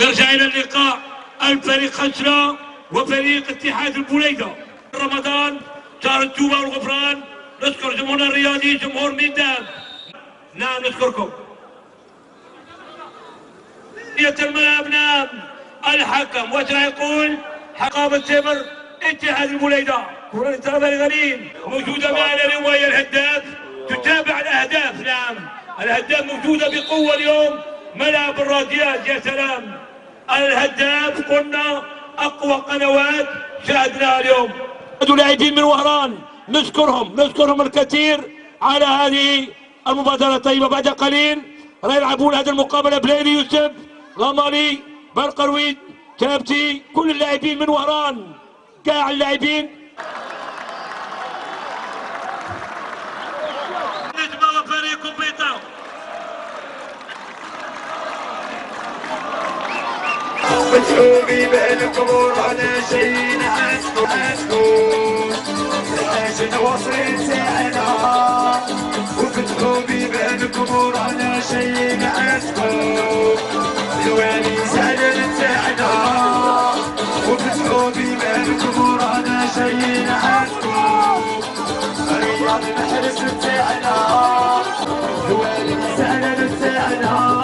نرجع إلى اللقاء. الفريق خشرة وفريق اتحاد البوليدة. رمضان شهر التوبة والغفران. نشكر جمهورنا الرياضي جمهور ميدان. نعم نشكركم. الملعب نعم الحكم وش راح يقول؟ حقاب التمر اتحاد البوليدة. كرة للطرف الغريب موجودة معنا اليوم وهي الهداف تتابع الأهداف. نعم الهداف موجودة بقوة اليوم ملعب الراديات. يا سلام الهداف قلنا أقوى قنوات شاهدناها اليوم. لاعبين من وهران نشكرهم الكثير على هذه المبادرة الطيبة. بعد قليل راح يلعبون هذه المقابلة بليلي يوسف غمالي برقروي كابتي كل اللاعبين من وهران كاع اللاعبين. نجمة فريق كومبيتا متعوبي بالقبور على شي نعسكو عشان وصلت ساعنا وفتحوبي بالقبور على شي نعسكو الوالي زعلان تاعنا وفتحوبي بالقبور على شي نعسكو الرياض محرس تاعنا الوالي زعلان تاعنا.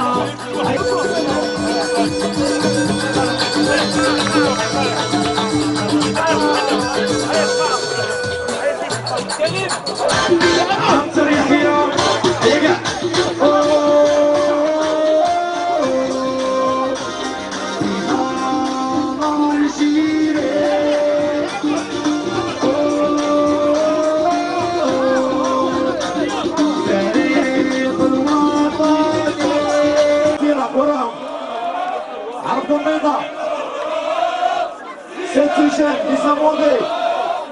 عرضوا البيضاء ست هشام لزمودي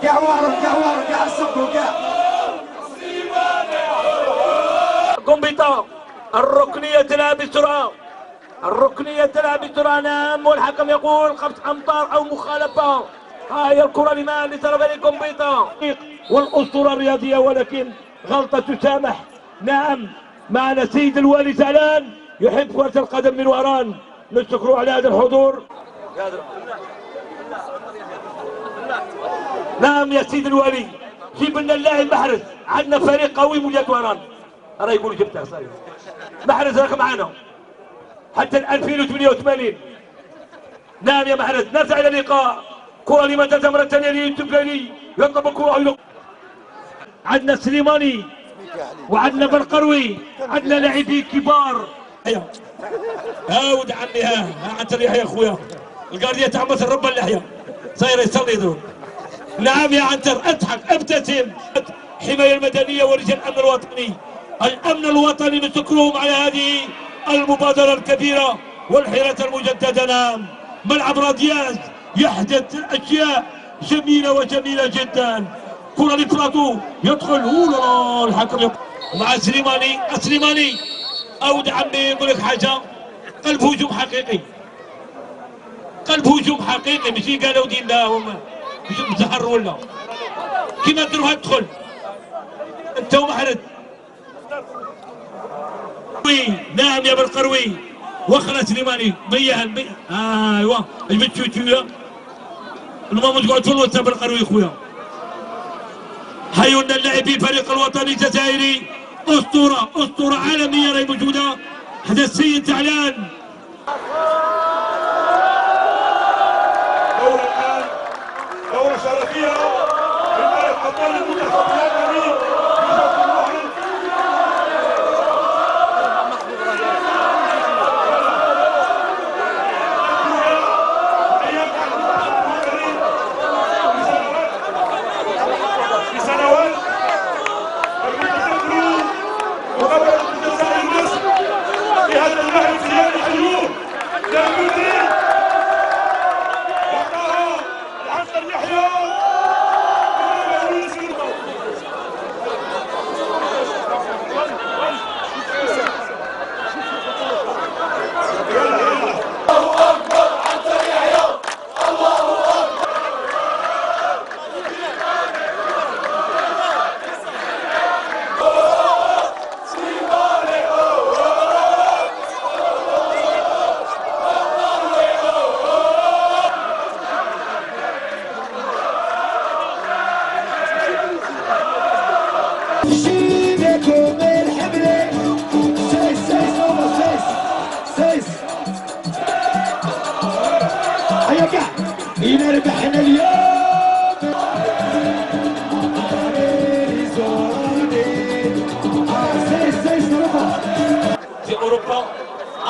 كاع وارد كاع السبو كاع كومبيتا. الركنية تلعب بسرعة نعم والحكم يقول خمس أمتار أو مخالفة. ها هي الكرة لمن لطرف كومبيتا والأسطورة الرياضية ولكن غلطة تسامح. نعم معنا سيد الوالي زعلان يحب كرة القدم من وهران. نشكره على هذا الحضور. نعم يا سيد الوالي جيب لنا اللاعب محرز. عندنا فريق قوي مولاد وهران. راه يقولوا جبتها صحيح. محرز راك معنا حتى 2088. نعم يا محرز. نرجع الى اللقاء. كرة لمن تلزم مرة ثانية ليوسف يطلب الكرة. عندنا سليماني وعندنا برقروي. عندنا لاعبين كبار. هاود عمي ها عنتر يحيى يا اخويا القارديه تاع مصر رب اللحيه صاير يصلي دروب. نعم يا عنتر اضحك ابتسم. الحمايه المدنيه ورجال الامن الوطني نشكرهم على هذه المبادره الكبيره والحيره المجدده. نعم ملعب رادياز يحدث اشياء جميله جدا. كره لبلاطو يدخل اولا الحكم مع سليماني أود عمي يقول لك حاجة. قلب هجوم حقيقي ماشي قالوا دينا هما مزهر ولا كيما تروح تدخل انت ومحرد. نعم يا بالقروي وخلا سليماني مية ايوا المتشوتوية المهم تقعد في الوسط بالقروي خويا. حيونا اللاعبين فريق الوطني الجزائري أسطورة عالمية راهي موجودة. هذا السيد زعلان. دورة شرفية من أبطال المنتخب الوطني. في هذا المهرج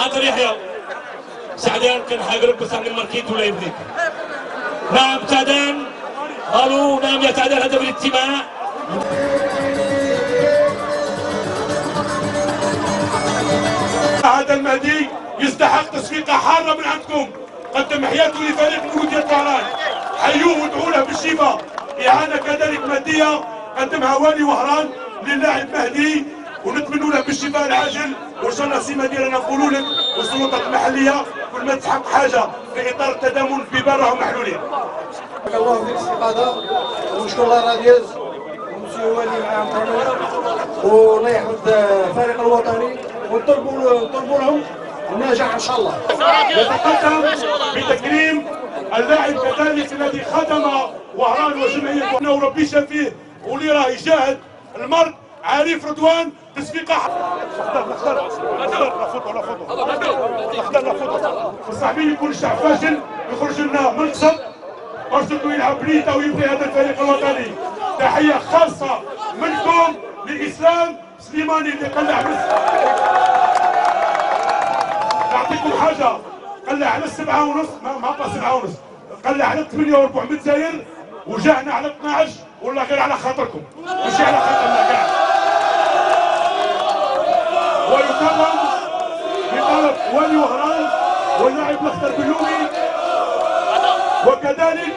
حاضر يحيى سعدان كان حاقرب بس عن الماركيت ولا يبديك. نعم سعدان قالوا نعم يا سعدان هذا بالاجتماع. هذا المهدي يستحق تصفيقة حارة من عندكم. قدم حياته لفريق مولودية طهران، حيوه وادعوا له بالشفاء. إعانة كذلك مادية قدمها والي وهران للاعب مهدي، ونتمنوا له بالشفاء العاجل. وان شاء الله سي مدير انا نقولوا لك والسلطات المحليه كل ما تحق حاجه في اطار التضامن في برهم محلولين. بارك الله فيك الاستفاضه ونشكر الله راديوز ومسيو والي معاهم كامل، والله يحفظ الفريق الوطني ونطلبوا لهم النجاح ان شاء الله. نتقدم بتكريم اللاعب كذلك الذي خدم وهران وجمعيه وربي شافيه واللي راه يجاهد المرض عارف رضوان تصفيقه. مستحيل يكون الشعب فاشل يخرج لنا منقصب ارسلوا يلعب بليته ويبني هذا الفريق الوطني. تحيه خاصه منكم لاسلام سليماني اللي قلع نعطيكم حاجه، قلع على 7:30 ما بقى 7:30 قلع على 8 و400 داير وجانا على 12 والله غير على خاطركم ماشي على خاطرنا كاع. ويكرم بطلب والي وهران واللاعب الاخضر بلومي وكذلك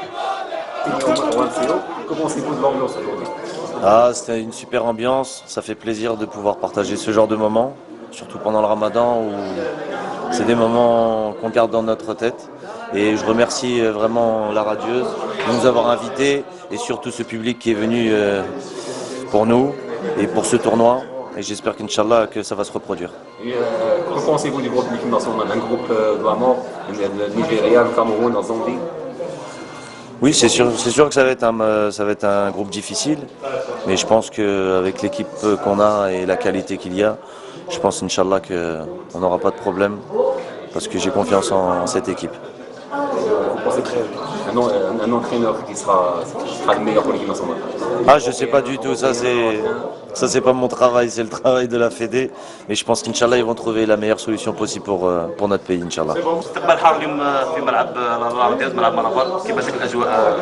Ah, c'était une super ambiance, ça fait plaisir de pouvoir partager ce genre de moments, surtout pendant le Ramadan où c'est des moments qu'on garde dans notre tête. Et je remercie vraiment la radieuse de nous avoir invités et surtout ce public qui est venu pour nous et pour ce tournoi. Et j'espère qu'Inch'Allah que ça va se reproduire. Qu'en pensez-vous du groupe de l'équipe nationale, un groupe de la mort, le Nigeria, le Cameroun, la Zambie? Oui, c'est sûr que ça va être un groupe difficile, mais je pense qu'avec l'équipe qu'on a et la qualité qu'il y a, je pense Inch'Allah qu'on n'aura pas de problème parce que j'ai confiance en cette équipe. Vous pensez qu'un entraîneur qui sera le meilleur pour l'équipe nationale? Ah, je sais pas du tout, ça c'est pas mon travail, c'est le travail de la Fédé, mais je pense qu'Inch'Allah ils vont trouver la meilleure solution possible pour notre pays, Inch'Allah. استقبال حار اليوم في ملعب الراديوز ملعب منافر، كيفاش الاجواء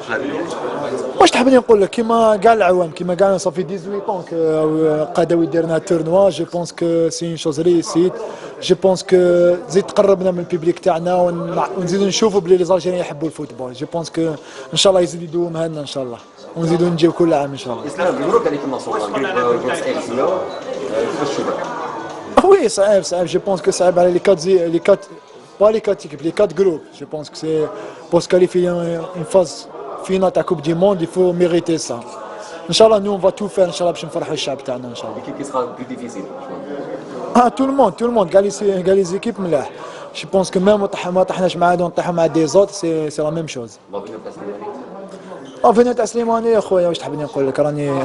في هذا اليوم؟ واش تحبني نقول لك كيما كاع العوام كيما كاع صافي 18 طون قادوي ديرنا تورنوا. جو بونس كو سي اون شوز ريسيت. جو بونس كو زيد تقربنا من البيبليك تاعنا ونزيدو نشوفوا بلي لي زالجيريان يحبوا الفوتبول. جو بونس كو ان شاء الله يزيد يدوم هنا ان شاء الله ونزيدو نجيو كل عام ان شاء الله. اسلام مبروك عليك النصر جروب صعيب شويه كيفاش تشوفها؟ وي صعيب جو بونس كو صعيب على لي كات با لي كات ايكيب لي كات جروب. جو بونس كو سي بور سكاليفي اون فاز فينا تاع كوب دي موند يفو ميريتي سا. ان شاء الله نو فا تو فير ان شاء الله باش نفرحوا الشعب تاعنا ان شاء الله. l'équipe qui sera plus difficile. تو الموند كاع لي زيكيب ملاح. جو بونس كو ميم ما طحناش مع هادو نطيحوا مع دي زوت سي لا ميم شوز. افينيو تاع سليماني يا خويا واش تحبني نقول لك راني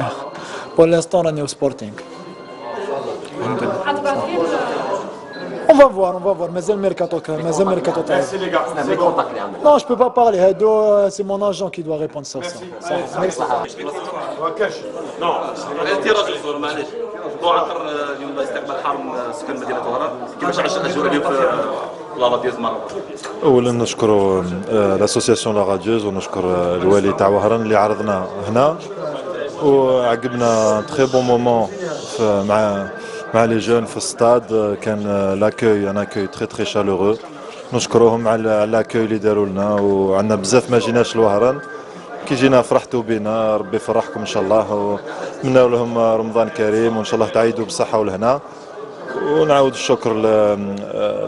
بور لانستون راني سبورتينغ. On va voir, مازال ميركاتو تاع. Non, je peux pas parler. C'est mon agent qui doit répondre sur ça. انت راجل زور معليش موضوع اخر اليوم استقبال حار من سكان مدينه وهران، كيفاش عاش الاجواء اليوم في لا راديوز منافر؟ اولا نشكر لاسوسياسيون لا راديوز ونشكر الوالي تاع وهران اللي عرضنا هنا وعقبنا تري بون مومون مع لي جون في الستاد. كان لاكوي ان اكوي تري شالورو. نشكروهم على لاكوي اللي داروا لنا وعندنا بزاف ما جيناش لوهران. كي جينا فرحتوا بنا، ربي يفرحكم ان شاء الله ونتمنوا لهم رمضان كريم وان شاء الله تعيدوا بالصحه والهنا. ونعاود الشكر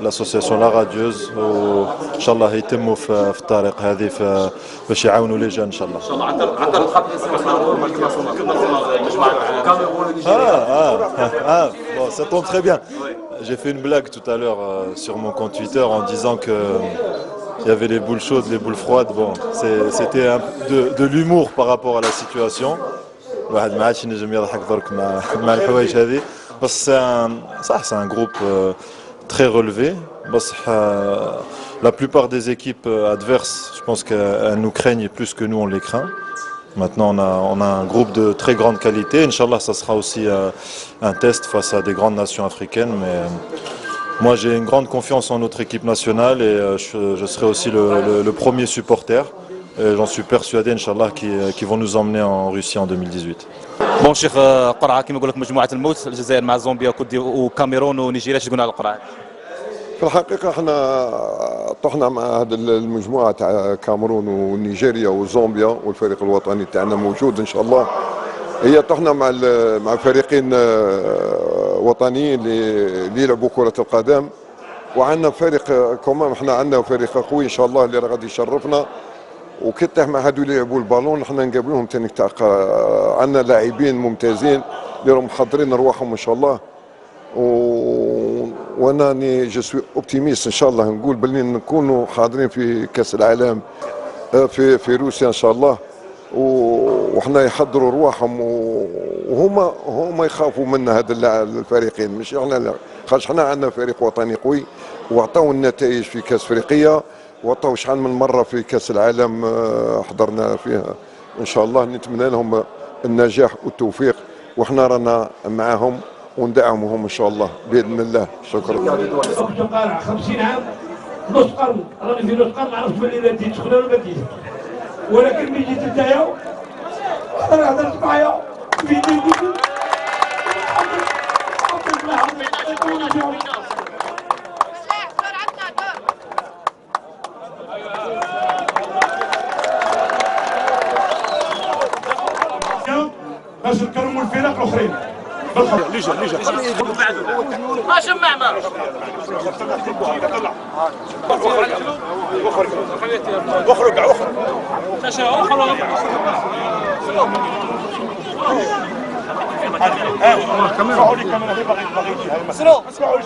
لاسوسياسيون لا راديوز وان شاء الله يتموا في الطريق هذه باش يعاونوا لي جان ان شاء الله. ان شاء الله عندنا خط Bon, ça tombe très bien. J'ai fait une blague tout à l'heure sur mon compte Twitter en disant que il y avait les boules chaudes, les boules froides. Bon, c'était de l'humour par rapport à la situation. واحد ما عادش ينجم يضحك درك مع الحوايج هذه. بس c'est un groupe très relevé. بصح la plupart des équipes adverses, je pense qu'elles nous craignent plus que nous on les craint. Maintenant, on a un groupe de très grande qualité. Inch'Allah, ça sera aussi un test face à des grandes nations africaines. Mais moi j'ai une grande confiance en notre équipe nationale et je serai aussi le premier supporter. J'en suis persuadé, Inch'Allah, qu'ils vont nous emmener en Russie en 2018. بون شيخ قرعه كما نقول لك مجموعه الموت، الجزائر مع زامبيا وكاميرون ونيجيريا، اش تقول على القرعه؟ في الحقيقة احنا طحنا مع هذه المجموعة تاع كاميرون ونيجيريا وزامبيا، والفريق الوطني تاعنا موجود ان شاء الله. هي طحنا مع فريقين وطنيين اللي يلعبوا كرة القدم، وعندنا فريق كمان، احنا عندنا فريق قوي ان شاء الله اللي غادي يشرفنا. وكي طيح مع هذو اللي يلعبوا البالون احنا نقابلوهم ثاني تاع عندنا لاعبين ممتازين اللي راهم محضرين رواحهم ان شاء الله. وانا جو سوي اوبتيميست ان شاء الله، نقول باللي نكونوا حاضرين في كاس العالم في روسيا ان شاء الله. وحنا يحضروا رواحهم وهما يخافوا منا هذا الفريقين، مش احنا، خاطر احنا عندنا فريق وطني قوي وعطاو النتائج في كاس افريقيا، وعطاو شحال من مره في كاس العالم حضرنا فيها. ان شاء الله نتمنى لهم النجاح والتوفيق، وحنا رانا معاهم وندعمهم ان شاء الله باذن الله. شكرا. قارع 50 عام، نص قرن، راني في نص قرن، ما عرفتش باللي بديت شغله ولا بديت، ولكن ملي جيت نتايا انا هضرت معايا في يدي باش نكرموا الفرق الاخرين. ليجا ما شمعنا اخرج اسمعوا لي كاميرا اللي باغي اسمعوا لي